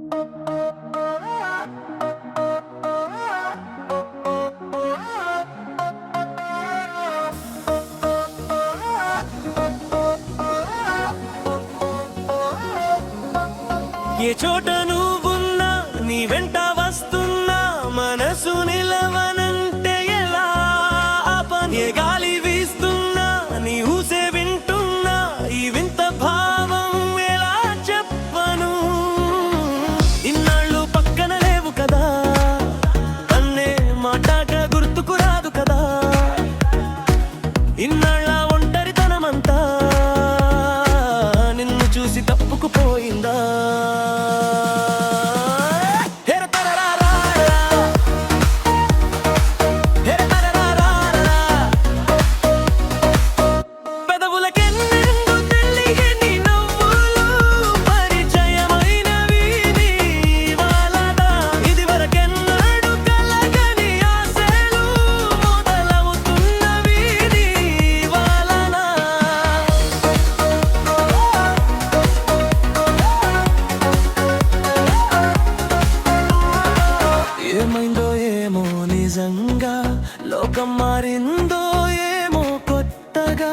ఏ చోట నువ్వున్నా నీ వెంట వస్తున్నా మనసు నిలవనంటే ఎలా ఆపను? ఏ గాలి వీస్తున్నా నీ ఊసే వింటున్నా ఈ వింత భావం ఎలా చెప్పను? ఇన్నాళ్ళు పక్కన లేవు కదా, అన్నే మాటగా గుర్తుకు రాదు కదా, ఇన్నాళ్ళ ఒంటరితనమంతా నిన్ను చూసి తప్పుకుపోయిందా? ఏమైందో ఏమో నిజంగా, లోకం మారిందో ఏమో కొత్తగా.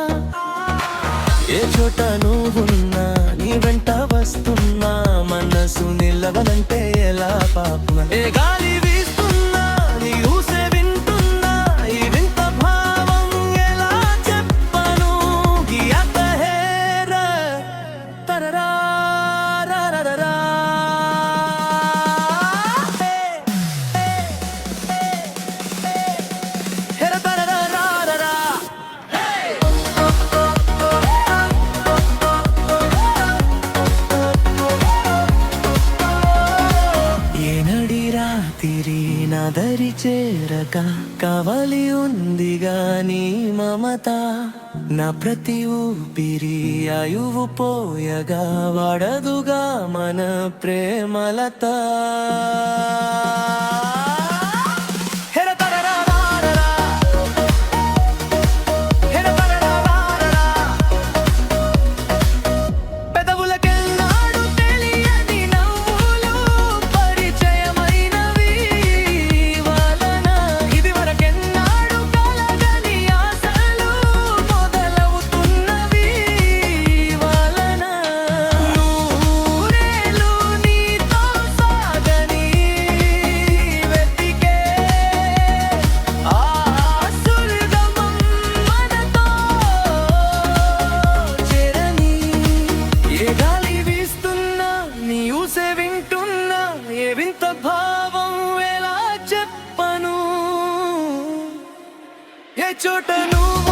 ఏ చోట నువ్వున్నా నీ వెంట వస్తున్నా మనసు నిలవనంటే ఎలా పాపం? ఏ గాలి వీస్తున్నా నీ ఊసే వింటున్నా ఈ వింత భావం ఎలా చెప్పను? తరరా తిరి నదరి చేరక కవలి ఉందిగా నీ మమత, నా ప్రతి ఊపిరి ఆయువు పోయగా వాడదుగా మన ప్రేమలత. ఏ వింత భావం ఎలా చెప్పను? ఏ చోట నువ్వు